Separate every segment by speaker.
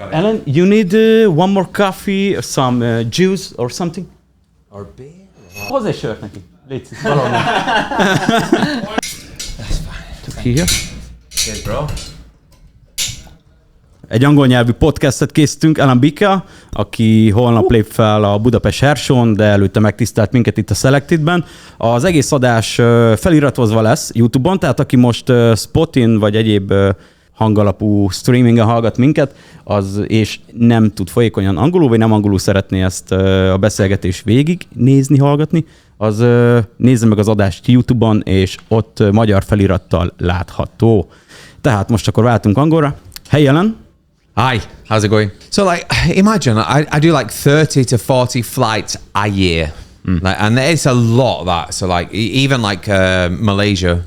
Speaker 1: Alan, you need one more coffee, some juice or something?
Speaker 2: Or beer?
Speaker 1: Hozz egy sört neki. Légy szíves, valahol.
Speaker 2: That's fine.
Speaker 1: Here.
Speaker 2: Cheers, bro.
Speaker 1: Egy angol nyelvű podcastet készítünk Alan Beak-kel, aki holnap lép fel a Budapest Herson, de előtte megtisztelt minket itt a Selected-ben. Az egész adás feliratozva lesz YouTube-on, tehát aki most Spotin vagy egyéb hangalapú streamingen hallgat minket, az és nem tud folyékonyan angolul, vagy nem angolul szeretné ezt a beszélgetést végig nézni, hallgatni, az nézze meg az adást YouTube-on, és ott magyar felirattal látható. Tehát most akkor váltunk angolra. Hey Alan!
Speaker 2: Hi, how's it going? So like, imagine I do like 30 to 40 flights a year. Like, and it's a lot of that. So like, even like Malaysia,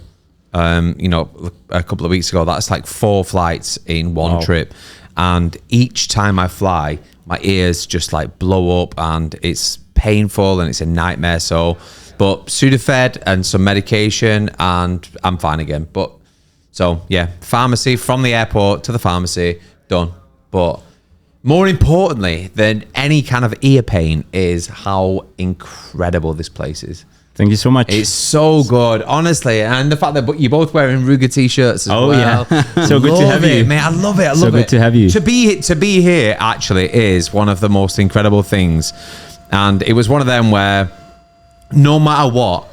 Speaker 2: you know, a couple of weeks ago, that's like 4 flights in one trip. And each time I fly, my ears just like blow up and it's painful and it's a nightmare. So, but Sudafed and some medication and I'm fine again. But so yeah, pharmacy, from the airport to the pharmacy, done. But more importantly than any kind of ear pain is how incredible this place is.
Speaker 1: Thank you so much.
Speaker 2: It's so good, honestly, and the fact that you're both wearing Ruger t-shirts as well.
Speaker 1: Yeah, so good to have you,
Speaker 2: mate. I love it. I love
Speaker 1: so
Speaker 2: it.
Speaker 1: Good to have you.
Speaker 2: To be here actually is one of the most incredible things, and it was one of them where no matter what,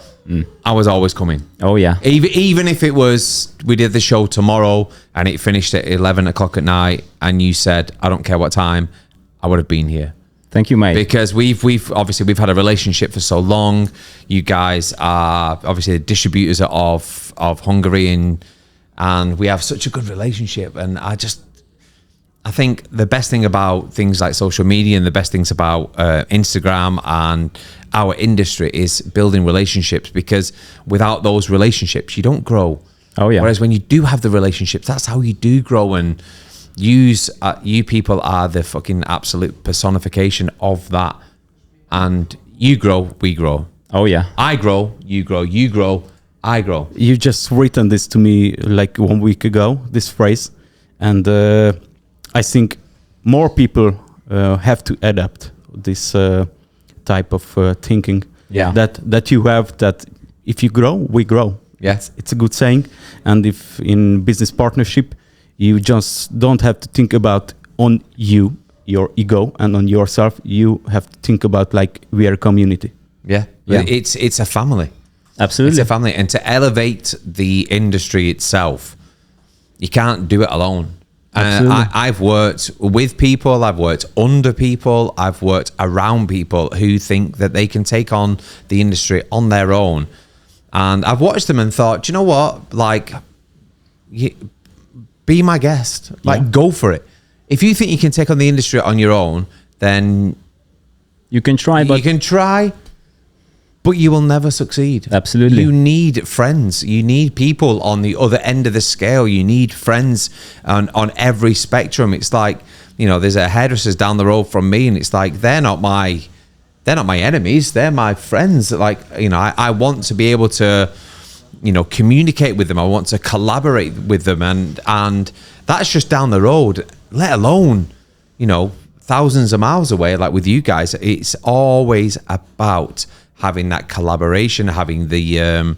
Speaker 2: I was always coming.
Speaker 1: Oh yeah.
Speaker 2: Even if it was we did the show tomorrow and it finished at 11 o'clock at night, and you said I don't care what time, I would have been here.
Speaker 1: Thank you, mate.
Speaker 2: Because we've obviously had a relationship for so long. You guys are obviously the distributors of Hungary, and we have such a good relationship. And I think the best thing about things like social media and the best things about Instagram and our industry is building relationships, because without those relationships, you don't grow.
Speaker 1: Oh yeah.
Speaker 2: Whereas when you do have the relationships, that's how you do grow. And you people are the fucking absolute personification of that. And you grow, we grow.
Speaker 1: Oh yeah.
Speaker 2: I grow, you grow, you grow, I grow.
Speaker 1: You just written this to me like 1 week ago, this phrase, and I think more people have to adapt this type of thinking.
Speaker 2: Yeah.
Speaker 1: That you have, that if you grow, we grow.
Speaker 2: Yes.
Speaker 1: It's a good saying. And if in business partnership, you just don't have to think about on you, your ego, and on yourself. You have to think about like we are a community.
Speaker 2: Yeah. It's a family.
Speaker 1: Absolutely.
Speaker 2: It's a family. And to elevate the industry itself, you can't do it alone. I've worked with people, I've worked under people, I've worked around people who think that they can take on the industry on their own. And I've watched them and thought, do you know what? Like, be my guest. Like, go for it. If you think you can take on the industry on your own, then
Speaker 1: you can try,
Speaker 2: but you will never succeed.
Speaker 1: Absolutely.
Speaker 2: You need friends. You need people on the other end of the scale. You need friends on every spectrum. It's like, you know, there's a hairdresser's down the road from me, and it's like they're not my enemies. They're my friends. Like, you know, I want to be able to, you know, communicate with them. I want to collaborate with them, and that's just down the road. Let alone, you know, thousands of miles away. Like with you guys, it's always about having that collaboration, having the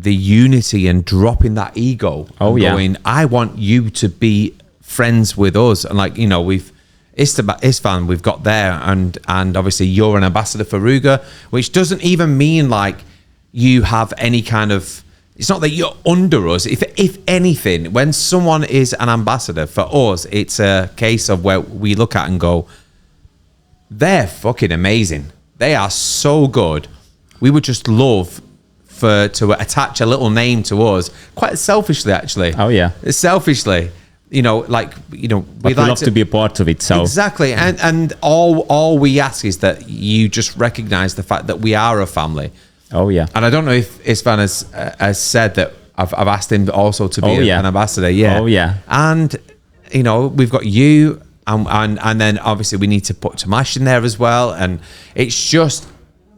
Speaker 2: unity, and dropping that ego.
Speaker 1: Oh yeah.
Speaker 2: Going, I want you to be friends with us, and like, you know, Istvan, we've got there, and obviously you're an ambassador for Ruger, which doesn't even mean like you have any kind of. It's not that you're under us. If anything, when someone is an ambassador for us, it's a case of where we look at and go, they're fucking amazing. They are so good. We would just love to attach a little name to us, quite selfishly, actually.
Speaker 1: Oh yeah,
Speaker 2: selfishly. You know, like, you know,
Speaker 1: we'd like to be a part of it. So
Speaker 2: exactly, and all we ask is that you just recognise the fact that we are a family.
Speaker 1: Oh yeah.
Speaker 2: And I don't know if Istvan has said that. I've asked him also to be an ambassador. Yeah.
Speaker 1: Oh yeah.
Speaker 2: And you know, we've got you, and then obviously we need to put Tomasz in there as well. And it's just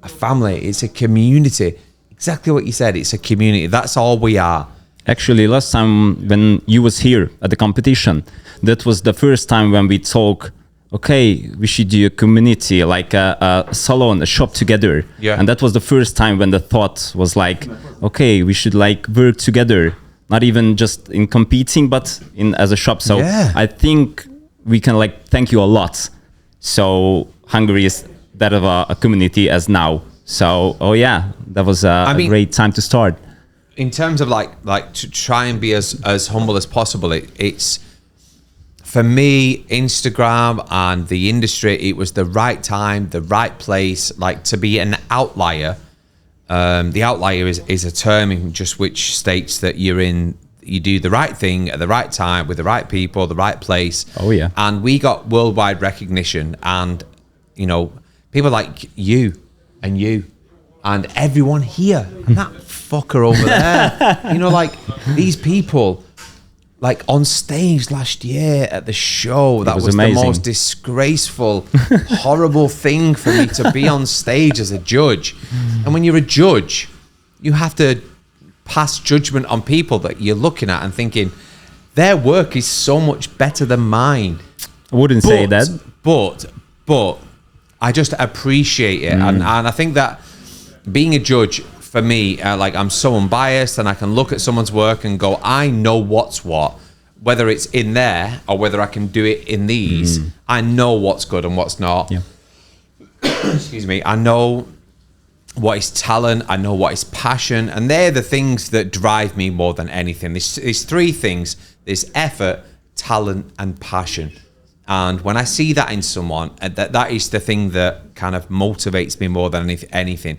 Speaker 2: a family. It's a community. Exactly what you said. It's a community. That's all we are.
Speaker 3: Actually, last time when you was here at the competition, that was the first time when we talk. Okay, we should do a community, like a salon, a shop together.
Speaker 2: Yeah.
Speaker 3: And that was the first time when the thought was like, okay, we should like work together, not even just in competing, but in as a shop. So
Speaker 2: Yeah.
Speaker 3: I think we can like thank you a lot. So Hungary is that of a community as now. So oh yeah, that was a great time to start.
Speaker 2: In terms of like to try and be as humble as possible, it's for me, Instagram and the industry, it was the right time, the right place, like to be an outlier. The outlier is a term in just which states that you do the right thing at the right time with the right people, the right place.
Speaker 3: Oh yeah.
Speaker 2: And we got worldwide recognition, and you know, people like you and everyone here and that fucker over there. You know, like these people, like on stage last year at the show, that was
Speaker 3: amazing.
Speaker 2: the most disgraceful, horrible thing for me to be on stage as a judge. And when you're a judge, you have to pass judgment on people that you're looking at and thinking their work is so much better than mine.
Speaker 3: I wouldn't say that.
Speaker 2: But I just appreciate it. And I think that being a judge, for me, like I'm so unbiased and I can look at someone's work and go, I know what's what, whether it's in there or whether I can do it in these. I know what's good and what's not.
Speaker 3: Yeah.
Speaker 2: Excuse me. I know what is talent. I know what is passion. And they're the things that drive me more than anything. There's three things. There's effort, talent, and passion. And when I see that in someone, that is the thing that kind of motivates me more than anything.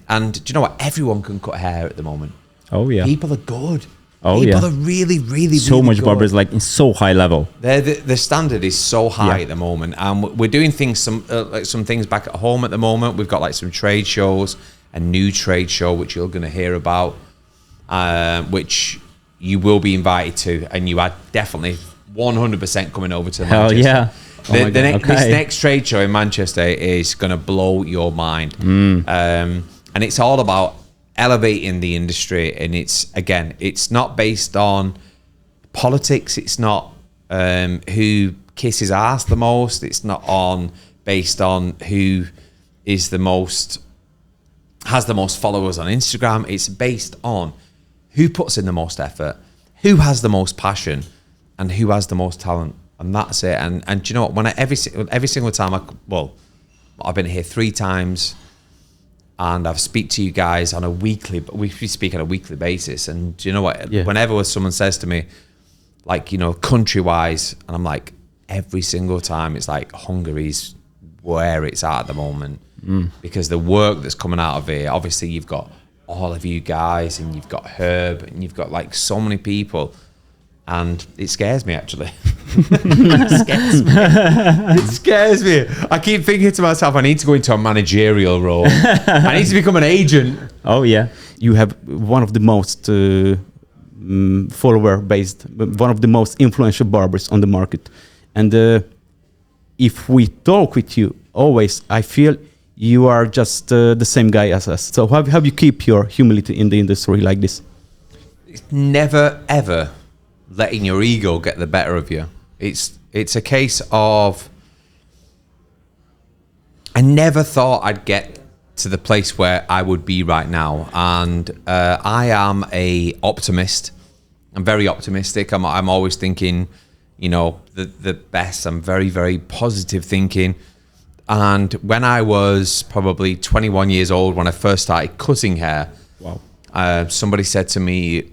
Speaker 2: And do you know what? Everyone can cut hair at the moment.
Speaker 3: Oh yeah.
Speaker 2: People are good.
Speaker 3: Oh
Speaker 2: People
Speaker 3: yeah.
Speaker 2: are really, really,
Speaker 3: so
Speaker 2: really
Speaker 3: much
Speaker 2: good.
Speaker 3: barbers like in so high level.
Speaker 2: The standard is so high at the moment, and we're doing things like some things back at home at the moment. We've got like some trade shows, a new trade show which you're going to hear about, which you will be invited to, and you are definitely 100% coming over to
Speaker 3: Hell
Speaker 2: Manchester.
Speaker 3: yeah.
Speaker 2: This next trade show in Manchester is going to blow your mind. And it's all about elevating the industry. And it's not based on politics. It's not who kisses ass the most. It's not based on who has the most followers on Instagram. It's based on who puts in the most effort, who has the most passion, and who has the most talent. And that's it. And do you know what? When every single time I've been here 3 times, and I've speak to you guys we speak on a weekly basis. And do you know what? Yeah. Whenever someone says to me, like, you know, country wise, and I'm like, every single time it's like Hungary's where it's at the moment, because the work that's coming out of here, obviously you've got all of you guys, and you've got Herb, and you've got like so many people. And it scares me, actually. It scares me. I keep thinking to myself, I need to go into a managerial role. I need to become an agent.
Speaker 1: Oh, yeah. You have one of the most follower-based, one of the most influential barbers on the market. And if we talk with you always, I feel you are just the same guy as us. So how you keep your humility in the industry like this?
Speaker 2: It's never, ever letting your ego get the better of you. It's a case of, I never thought I'd get to the place where I would be right now, and I am a optimist. I'm very optimistic. I'm always thinking, you know, the best. I'm very, very positive thinking. And when I was probably 21 years old, when I first started cutting hair, somebody said to me,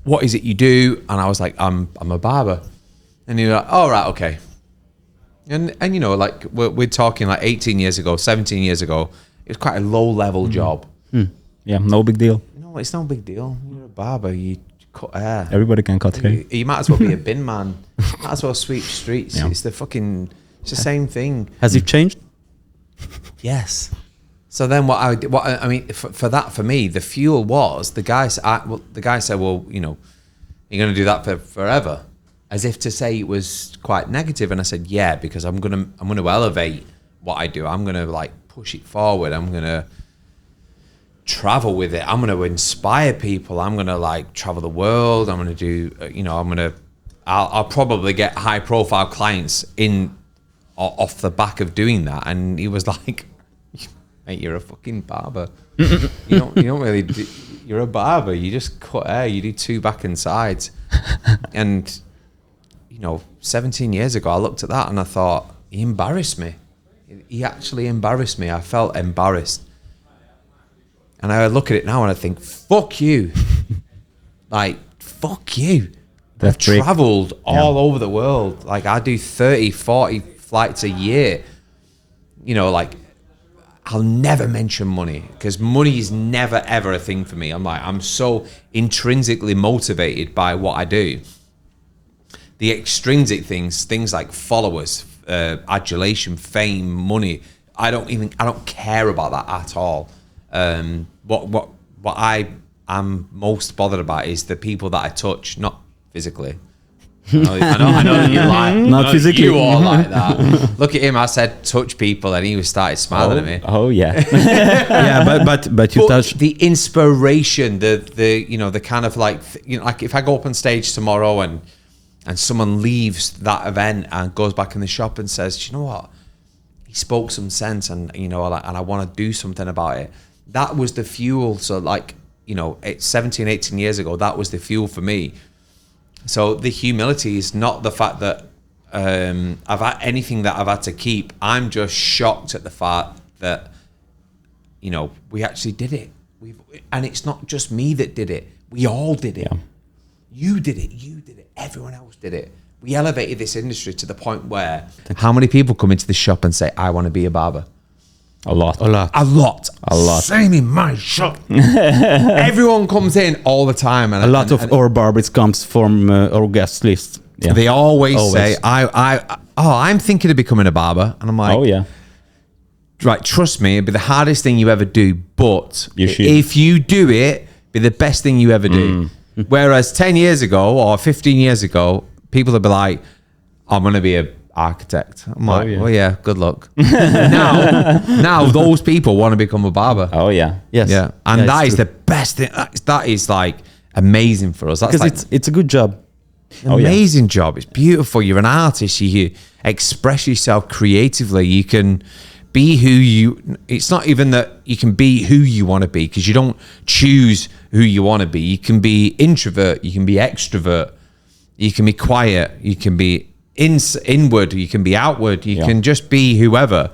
Speaker 2: what is it you do? And I was like, I'm a barber. And you're like, oh, right, okay. And you know, like we're talking like 18 years ago, 17 years ago, it was quite a low level job.
Speaker 3: Yeah, no big deal.
Speaker 2: No, it's no big deal. You're a barber, you cut hair.
Speaker 3: Everybody can cut hair.
Speaker 2: You might as well be a bin man. Might as well sweep streets. Yeah. It's the same thing.
Speaker 1: Has it changed?
Speaker 2: Yes. So then what I mean, for me, the fuel was the guy said, well, you know, you're going to do that for forever, as if to say it was quite negative. And I said, yeah, because I'm going to elevate what I do. I'm going to like push it forward. I'm going to travel with it. I'm going to inspire people. I'm going to like travel the world. I'm going to do, I'll probably get high profile clients in off the back of doing that. And he was like, mate, you're a fucking barber. you don't really do, you're a barber. You just cut hair. You do 2 back and sides. And 17 years ago, I looked at that and I thought, he embarrassed me. He actually embarrassed me. I felt embarrassed. And I look at it now and I think, fuck you. Like, fuck you. I've traveled all over the world. Like, I do 30, 40 flights a year. Like, I'll never mention money because money is never, ever a thing for me. I'm so intrinsically motivated by what I do. The extrinsic things like followers, adulation, fame, money, I don't care about that at all. What I am most bothered about is the people that I touch, not physically. I know that you like,
Speaker 1: not physically.
Speaker 2: You all like that. Look at him. I said touch people, and he started smiling at me.
Speaker 3: Oh yeah.
Speaker 1: Yeah, but you touch
Speaker 2: the inspiration, the kind of like like if I go up on stage tomorrow and someone leaves that event and goes back in the shop and says, do you know what? He spoke some sense, and and I want to do something about it. That was the fuel. So like, 17, 18 years ago, that was the fuel for me. So the humility is not the fact that I've had anything that I've had to keep. I'm just shocked at the fact that, we actually did it. And it's not just me that did it. We all did it.
Speaker 3: Yeah.
Speaker 2: You did it. Everyone else did it. We elevated this industry to the point where how many people come into the shop and say, I want to be a barber?
Speaker 3: A lot.
Speaker 2: Same in my shop. Everyone comes in all the time. And
Speaker 1: a lot of our barbers comes from our guest list.
Speaker 3: Yeah.
Speaker 2: They always say, I'm thinking of becoming a barber. And I'm like,
Speaker 3: Oh yeah.
Speaker 2: Right, trust me, it'd be the hardest thing you ever do. But
Speaker 3: You should.
Speaker 2: if you do it, it'd be the best thing you ever do. Whereas 10 years ago or 15 years ago, people would be like, I'm going to be an architect. I'm like,
Speaker 3: yeah.
Speaker 2: well, yeah, good luck. now those people want to become a barber.
Speaker 3: Oh yeah.
Speaker 1: Yes.
Speaker 2: Yeah. And that is
Speaker 1: true.
Speaker 2: the best thing. That is like amazing for us. That's
Speaker 1: Because
Speaker 2: like
Speaker 1: it's a good job.
Speaker 2: amazing job. It's beautiful. You're an artist. You express yourself creatively. You can be who you, it's not even that you can be who you want to be, because you don't choose who you want to be. You can be introvert, you can be extrovert, you can be quiet, you can be inward, you can be outward, you can just be whoever.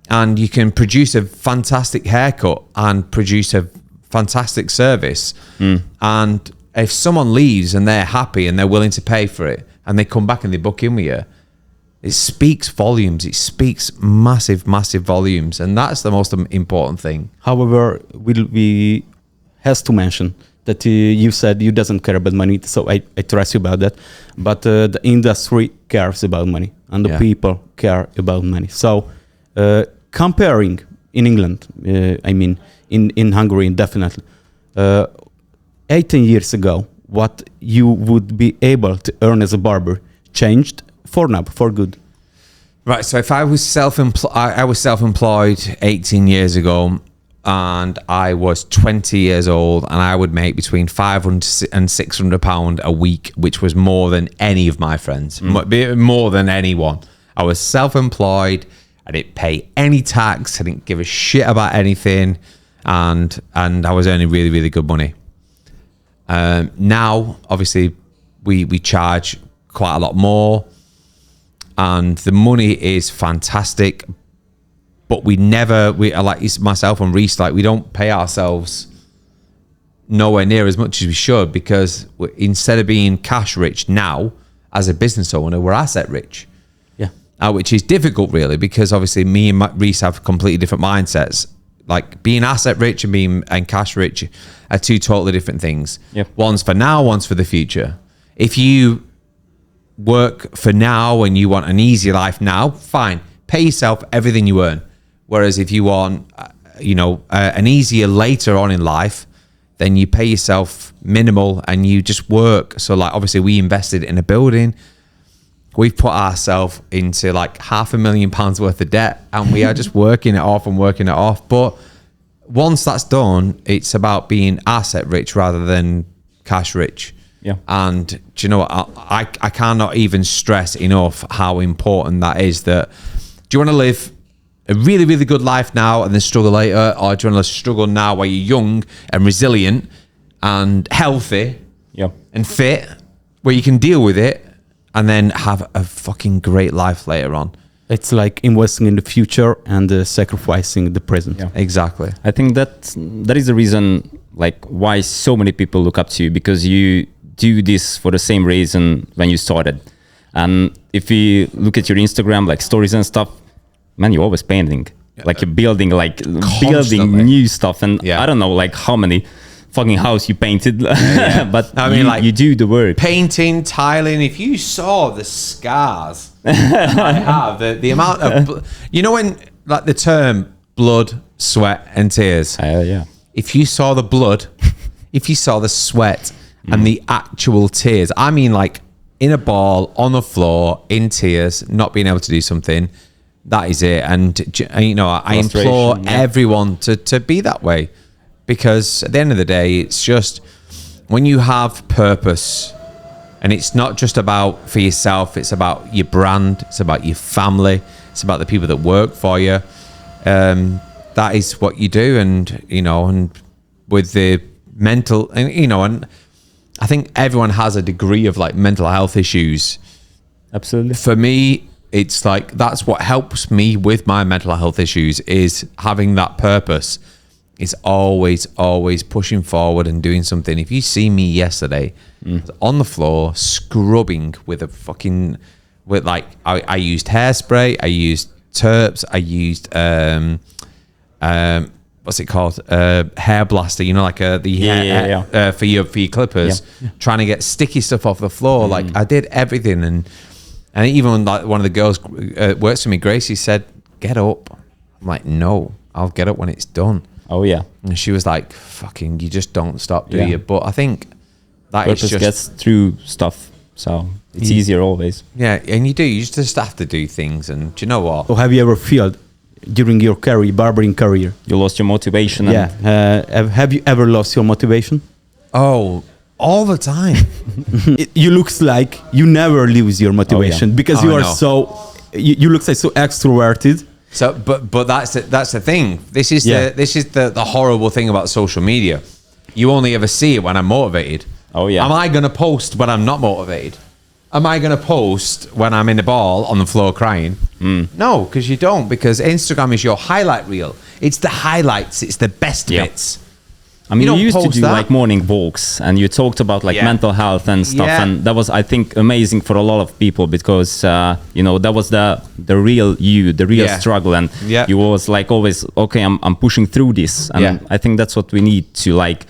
Speaker 2: And you can produce a fantastic haircut and produce a fantastic service. And if someone leaves and they're happy and they're willing to pay for it and they come back and they book in with you, it speaks volumes. It speaks massive, massive volumes. And that's the most important thing.
Speaker 1: However, we has to mention that you said you doesn't care about money, so I trust you about that. But the industry cares about money, and the people care about money. So comparing in England, I mean in Hungary, definitely, 18 years ago, what you would be able to earn as a barber changed for now, for good.
Speaker 2: Right. So if I was self-employed 18 years ago, and I was 20 years old, and I would make between £500 and £600 a week, which was more than any of my friends, more than anyone. I was self-employed. I didn't pay any tax. I didn't give a shit about anything, and I was earning really, really good money. Now, obviously, we charge quite a lot more, and the money is fantastic. But we like myself and Reese, like we don't pay ourselves nowhere near as much as we should, because instead of being cash rich now as a business owner, we're asset rich.
Speaker 1: Yeah.
Speaker 2: Which is difficult really, because obviously me and Reese have completely different mindsets. Like being asset rich and cash rich are two totally different things.
Speaker 3: Yep.
Speaker 2: One's for now, one's for the future. If you work for now and you want an easy life now, fine. Pay yourself everything you earn. Whereas if you want, an easier later on in life, then you pay yourself minimal and you just work. So like, obviously we invested in a building. We've put ourselves into like £500,000 worth of debt, and we are just working it off. But once that's done, it's about being asset rich rather than cash rich.
Speaker 3: Yeah.
Speaker 2: And do you know what? I cannot even stress enough how important that is. That do you want to live a really, really good life now and then struggle later, or do you want to struggle now while you're young and resilient and healthy and fit, where you can deal with it and then have a fucking great life later on?
Speaker 1: It's like investing in the future and sacrificing the present.
Speaker 3: Yeah.
Speaker 2: Exactly.
Speaker 3: I think that is the reason, like, why so many people look up to you, because you do this for the same reason when you started. And if you look at your Instagram, like stories and stuff, man, you're always painting. Like you're building, like building new stuff. And I don't know, like how many fucking house you painted, but I mean, like, you do the work.
Speaker 2: Painting, tiling. If you saw the scars I have, the amount of, you know, when like the term blood, sweat, and tears. If you saw the blood, if you saw the sweat and the actual tears, I mean, like in a ball on the floor, in tears, not being able to do something. That is it. And you know, I implore everyone to be that way. Because at the end of the day, it's just when you have purpose, and it's not just about for yourself, it's about your brand, it's about your family, it's about the people that work for you. That is what you do. And, you know, and with the mental, and, you know, and I think everyone has a degree of like mental health issues.
Speaker 3: Absolutely.
Speaker 2: For me, it's like, that's what helps me with my mental health issues, is having that purpose. Is always pushing forward and doing something. If you see me yesterday on the floor scrubbing with a fucking, with like, I used hairspray, I used terps, I used what's it called, hair blaster, you know, like hair for your clippers, trying to get sticky stuff off the floor. Like I did everything, and even like one of the girls works for me, Gracie, said, "Get up." I'm like, "No, I'll get up when it's done."
Speaker 3: Oh yeah.
Speaker 2: And she was like, "Fucking, you just don't stop, do you?" But I think that
Speaker 3: purpose
Speaker 2: is just
Speaker 3: gets through stuff, so it's easier always.
Speaker 2: Yeah, and you just have to do things. And do you know what?
Speaker 1: So have you ever felt during your career, barbering career?
Speaker 3: You lost your motivation.
Speaker 1: Have you ever lost your motivation?
Speaker 2: Oh, all the time.
Speaker 1: You looks like you never lose your motivation because you are you look like so extroverted.
Speaker 2: So, but that's the thing. This is the horrible thing about social media. You only ever see it when I'm motivated.
Speaker 3: Oh yeah.
Speaker 2: Am I gonna post when I'm not motivated? Am I gonna post when I'm in the ball on the floor crying? No, because you don't. Because Instagram is your highlight reel. It's the highlights. It's the best bits.
Speaker 3: I mean, you used to do like morning walks, and you talked about like mental health and stuff, and that was, I think, amazing for a lot of people, because you know, that was the real you, the real struggle, and you was like always, okay, I'm pushing through this, and I think that's what we need to like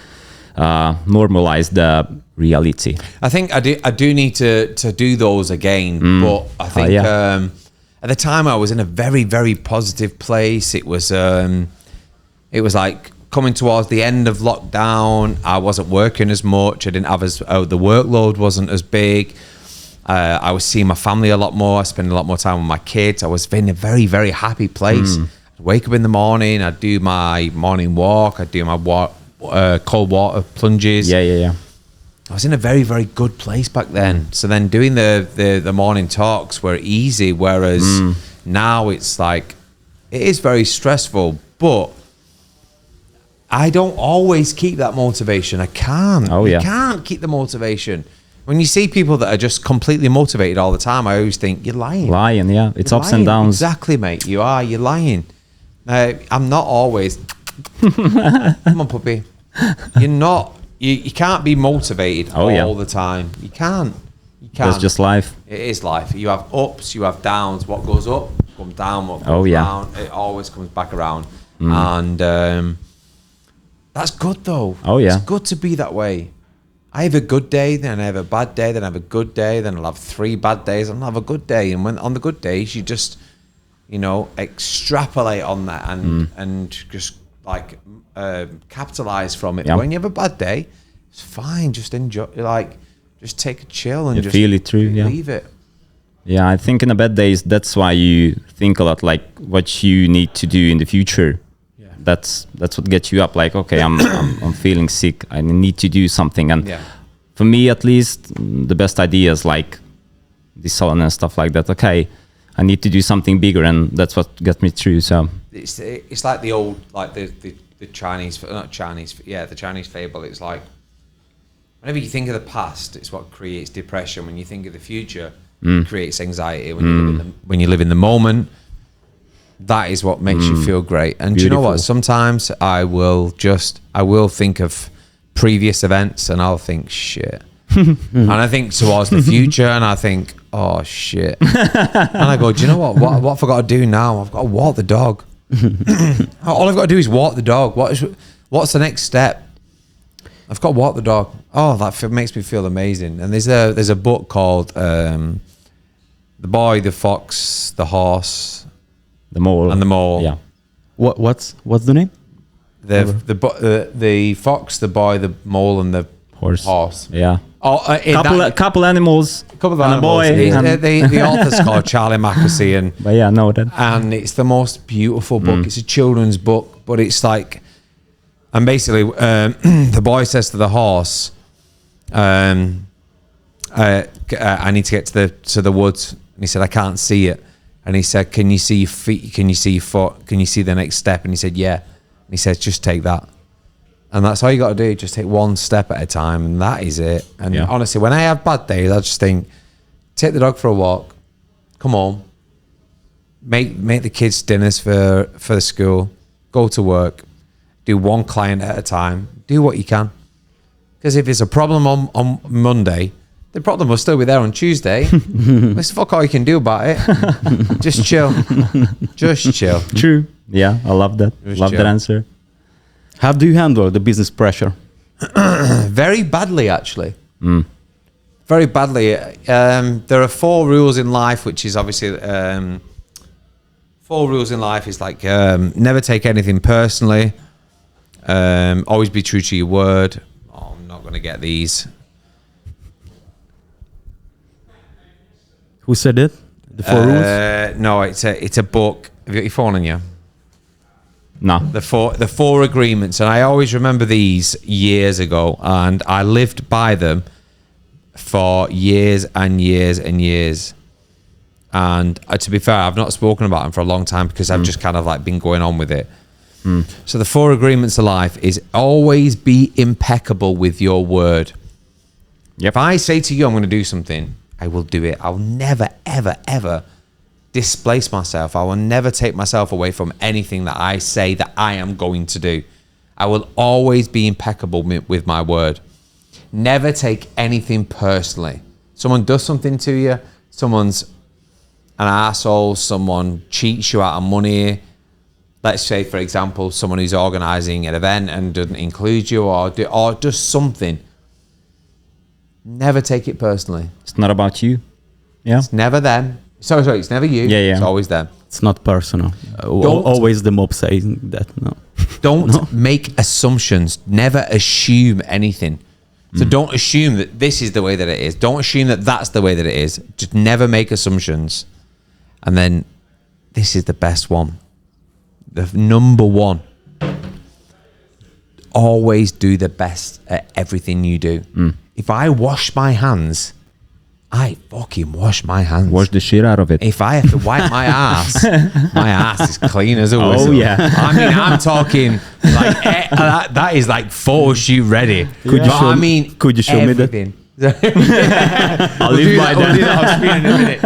Speaker 3: normalize the reality. I
Speaker 2: think I do need to do those again, but I think at the time I was in a very, very positive place. It was like coming towards the end of lockdown. I wasn't working as much. I didn't have the workload wasn't as big. I was seeing my family a lot more. I spent a lot more time with my kids. I was in a very, very happy place. I'd wake up in the morning. I'd do my morning walk. I'd do my cold water plunges. I was in a very, very good place back then. So then doing the morning talks were easy, whereas now it's like, it is very stressful, but I don't always keep that motivation. I can't. You can't keep the motivation. When you see people that are just completely motivated all the time, I always think, you're lying.
Speaker 3: It's ups and downs.
Speaker 2: Exactly, mate. You're lying. I'm not always. Come on, puppy. You're not. You can't be motivated all the time. You can't.
Speaker 3: It's just life.
Speaker 2: It is life. You have ups, you have downs. What goes up comes down. What goes down, it always comes back around. And that's good though. It's good to be that way. I have a good day, then I have a bad day, then I have a good day, then I'll have 3 bad days, and I'll have a good day. And when on the good days, you just, you know, extrapolate on that and just like capitalize from it. But when you have a bad day, it's fine. Just enjoy, like, just take a chill and
Speaker 3: you
Speaker 2: just
Speaker 3: feel it through.
Speaker 2: leave it.
Speaker 3: Yeah, I think in the bad days, that's why you think a lot, like what you need to do in the future. that's what gets you up. Like, okay, I'm feeling sick. I need to do something. And for me, at least, the best ideas like the salon and stuff like that. Okay, I need to do something bigger, and that's what got me through. So
Speaker 2: it's like the old, like the Chinese, not Chinese, the Chinese fable. It's like whenever you think of the past, it's what creates depression. When you think of the future, it creates anxiety. When you live in the moment, that is what makes you feel great. And do you know what? Sometimes I will think of previous events and I'll think shit. And I think towards the future and I think, oh shit. And I go, do you know what have I got to do now? I've got to walk the dog. All I've got to do is walk the dog. What's the next step? I've got to walk the dog. Oh, that makes me feel amazing. And there's a book called The Boy, the Fox, the Horse,
Speaker 3: the Mole,
Speaker 2: and the Mole.
Speaker 3: Yeah.
Speaker 1: What's the name?
Speaker 2: The fox, the boy, the mole, and the horse.
Speaker 3: Yeah.
Speaker 2: Oh,
Speaker 3: couple animals.
Speaker 2: Couple of
Speaker 3: and
Speaker 2: animals.
Speaker 3: A boy.
Speaker 2: The author's called Charlie Mackesy, and it's the most beautiful book. It's a children's book, but it's like, and basically, the boy says to the horse, "I need to get to the woods," and he said, "I can't see it." And he said, "Can you see your feet? Can you see your foot? Can you see the next step?" And he said, "Yeah." And he says, "Just take that." And that's all you got to do. Just take one step at a time. And that is it. And honestly, when I have bad days, I just think, take the dog for a walk. Come home. Make the kids dinners for the school. Go to work. Do one client at a time. Do what you can. Because if it's a problem on Monday, the problem will still be there on Tuesday. There's fuck all you can do about it. Just chill. Just chill.
Speaker 3: True. Yeah, I love that. Love that answer.
Speaker 1: How do you handle the business pressure?
Speaker 2: Very badly, actually. Very badly. There are 4 rules in life, which is obviously 4 rules in life is like never take anything personally. Always be true to your word. Oh, I'm not going to get these.
Speaker 1: Who said it? The 4 rules?
Speaker 2: No, it's a book. Have you got your phone on you?
Speaker 3: No.
Speaker 2: The four agreements, and I always remember these years ago, and I lived by them for years and years and years. And to be fair, I've not spoken about them for a long time because I've just kind of like been going on with it. So the 4 agreements of life is always be impeccable with your word. If I say to you, I'm going to do something, I will do it. I'll never, ever, ever displace myself. I will never take myself away from anything that I say that I am going to do. I will always be impeccable with my word. Never take anything personally. Someone does something to you, someone's an arsehole, someone cheats you out of money. Let's say, for example, someone who's organising an event and doesn't include you or does something. Never take it personally.
Speaker 3: It's not about you. Yeah.
Speaker 2: It's never them. Sorry, it's never you.
Speaker 3: Yeah.
Speaker 2: It's always them.
Speaker 1: It's not personal. Always the mob saying that. No.
Speaker 2: Don't make assumptions. Never assume anything. So don't assume that this is the way that it is. Don't assume that that's the way that it is. Just never make assumptions. And then this is the best one. The number 1. Always do the best at everything you do. If I wash my hands, I fucking wash my hands.
Speaker 3: Wash the shit out of it.
Speaker 2: If I have to wipe my ass is clean as a whistle.
Speaker 3: Oh, yeah.
Speaker 2: I mean, I'm talking like that is like photo shoot ready.
Speaker 1: Could you show me that?
Speaker 3: I'll leave by
Speaker 2: We'll do that on screen in a minute.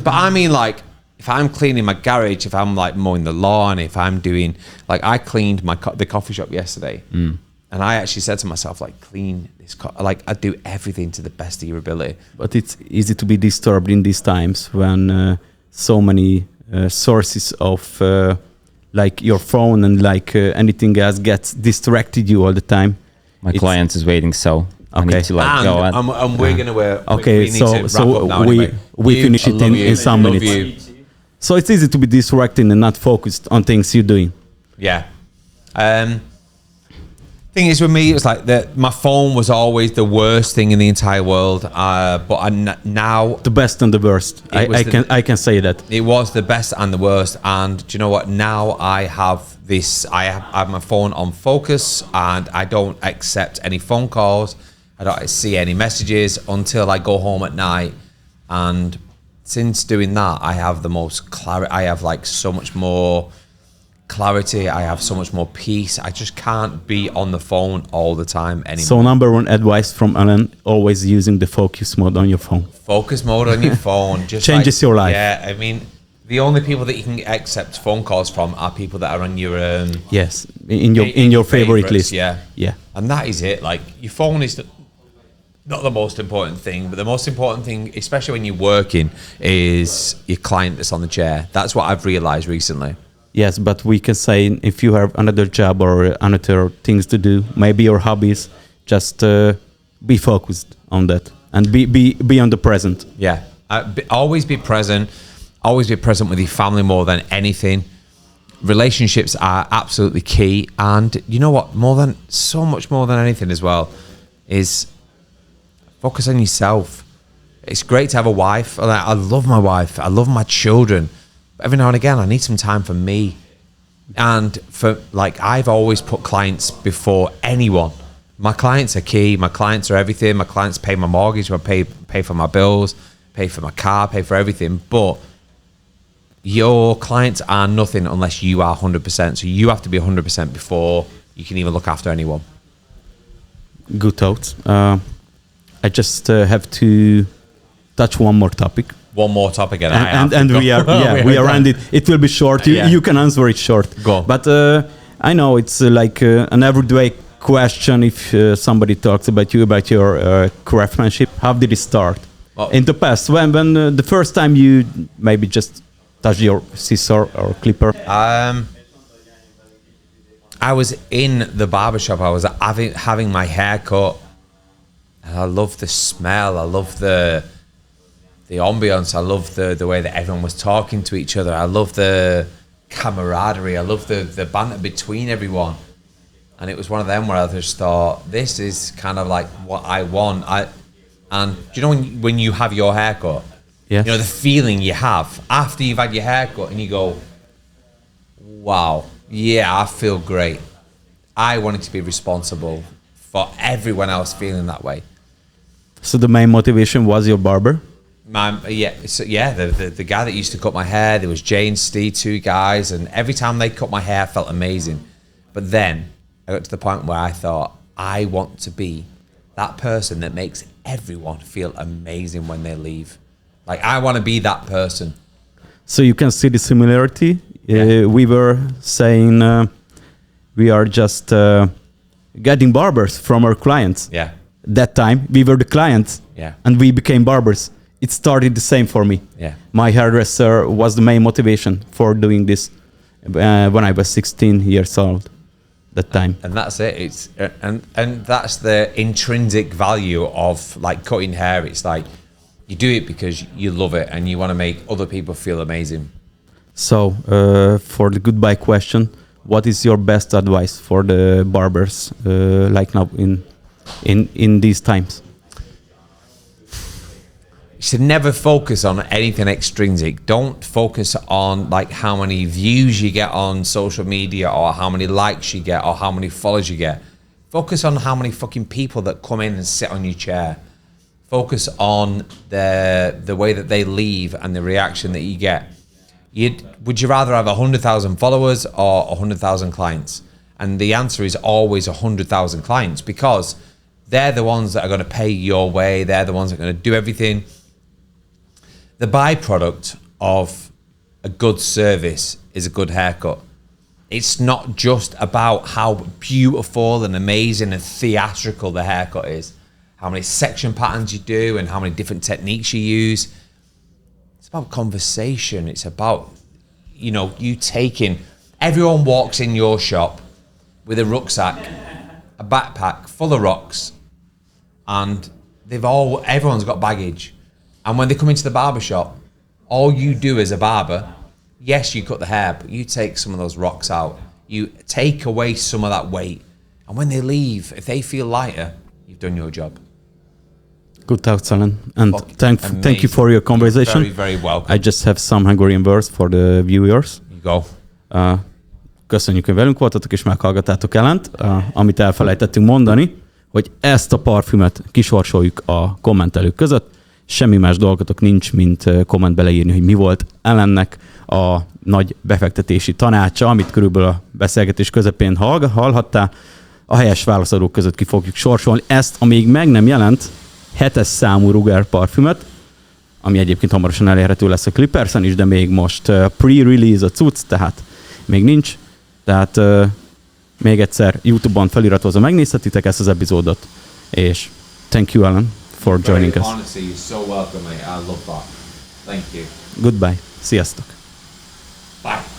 Speaker 2: But I mean, like, if I'm cleaning my garage, if I'm like mowing the lawn, if I'm doing like I cleaned the coffee shop yesterday, and I actually said to myself, like, clean this, like I do everything to the best of your ability.
Speaker 1: But it's easy to be disturbed in these times when so many sources of like your phone and like anything else gets distracted you all the time.
Speaker 3: My client is waiting, so I need to like go on.
Speaker 2: And we're gonna
Speaker 1: okay, we finish it in some minutes. So it's easy to be distracted and not focused on things you're doing.
Speaker 2: Yeah. Thing is, with me, it was like that. My phone was always the worst thing in the entire world. But now
Speaker 1: the best and the worst. I can say that
Speaker 2: it was the best and the worst. And do you know what? Now I have I have my phone on focus, and I don't accept any phone calls. I don't see any messages until I go home at night. And since doing that, I have the most clarity. I have like so much more clarity. I have so much more peace. I just can't be on the phone all the time anymore.
Speaker 1: So number one advice from Alan, always using the focus mode on your phone.
Speaker 2: Focus mode on your phone. Just
Speaker 1: changes your life.
Speaker 2: Yeah, I mean, the only people that you can accept phone calls from are people that are on your
Speaker 1: yes, in your favorite list.
Speaker 2: Yeah.
Speaker 1: Yeah.
Speaker 2: And that is it. Like, your phone is not the most important thing, but the most important thing, especially when you're working, is your client that's on the chair. That's what I've realized recently.
Speaker 1: Yes, but we can say if you have another job or another things to do, maybe your hobbies, just be focused on that and be on the present.
Speaker 2: Yeah, always be present. Always be present with your family more than anything. Relationships are absolutely key, and you know what? So much more than anything as well, is focus on yourself. It's great to have a wife. I love my wife. I love my children. But every now and again, I need some time for me. And I've always put clients before anyone. My clients are key. My clients are everything. My clients pay my mortgage. I pay for my bills, pay for my car, pay for everything. But your clients are nothing unless you are 100%. So you have to be 100% before you can even look after anyone.
Speaker 1: Good thoughts. I just have to touch one more topic.
Speaker 2: One more topic,
Speaker 1: and we are ended. It will be short. You can answer it short.
Speaker 2: Go.
Speaker 1: But I know it's like an everyday question. If somebody talks about your craftsmanship, how did it start? In the past, when the first time you maybe just touched your scissor or clipper?
Speaker 2: I was in the barbershop. I was having my hair cut. And I love the smell. I love the ambience. I love the way that everyone was talking to each other. I love the camaraderie. I love the banter between everyone. And it was one of them where I just thought, this is kind of like what I want. And do you know when you have your haircut?
Speaker 1: Yes.
Speaker 2: You know, the feeling you have after you've had your haircut, and you go, wow, yeah, I feel great. I wanted to be responsible for everyone else feeling that way.
Speaker 1: So the main motivation was your barber?
Speaker 2: The guy that used to cut my hair, there was Jane, Steve, two guys, and every time they cut my hair, I felt amazing. But then I got to the point where I thought, I want to be that person that makes everyone feel amazing when they leave. Like, I want to be that person.
Speaker 1: So you can see the similarity.
Speaker 2: Yeah.
Speaker 1: We were saying we are just getting barbers from our clients.
Speaker 2: Yeah.
Speaker 1: That time we were the clients.
Speaker 2: Yeah.
Speaker 1: And we became barbers. It started the same for me.
Speaker 2: Yeah.
Speaker 1: My hairdresser was the main motivation for doing this when I was 16 years old. That time.
Speaker 2: And that's it. It's and that's the intrinsic value of like cutting hair. It's like you do it because you love it and you want to make other people feel amazing.
Speaker 1: So for the goodbye question, what is your best advice for the barbers like now in these times?
Speaker 2: You should never focus on anything extrinsic. Don't focus on like how many views you get on social media or how many likes you get or how many followers you get. Focus on how many fucking people that come in and sit on your chair. Focus on the way that they leave and the reaction that you get. Would you rather have 100,000 followers or 100,000 clients? And the answer is always 100,000 clients, because they're the ones that are going to pay your way. They're the ones that are going to do everything. The byproduct of a good service is a good haircut. It's not just about how beautiful and amazing and theatrical the haircut is, how many section patterns you do and how many different techniques you use. It's about conversation. It's about, you taking, everyone walks in your shop with a rucksack, a backpack full of rocks, and everyone's got baggage. And when they come into the barber shop, all you do as a barber, yes, you cut the hair, but you take some of those rocks out. You take away some of that weight. And when they leave, if they feel lighter, you've done your job.
Speaker 1: Good thoughts, Alan. And thank you for your conversation.
Speaker 2: You're very, very welcome.
Speaker 1: I just have some Hungarian words for the viewers.
Speaker 2: You go.
Speaker 1: köszönjük, hogy velünk voltatok, és meghallgattátok Allant. Amit elfelejtettünk mondani, hogy ezt a parfümöt kisorsoljuk a kommentelők között. Semmi más dolgotok nincs, mint kommentbe leírni, hogy mi volt Allannek a nagy befektetési tanácsa, amit körülbelül a beszélgetés közepén hallhattál. A helyes válaszadók között ki fogjuk sorsolni ezt, amíg meg nem jelent 7-es számú Ruger parfümöt, ami egyébként hamarosan elérhető lesz a Clippersen is, de még most pre-release a cucc, tehát még nincs. Tehát még egyszer YouTube-on feliratozva megnézhetitek ezt az epizódot, és thank you, Alan, for joining us.
Speaker 2: Honestly, you're so welcome, mate. I love that. Thank you.
Speaker 1: Goodbye. Sziasztok.
Speaker 2: Bye.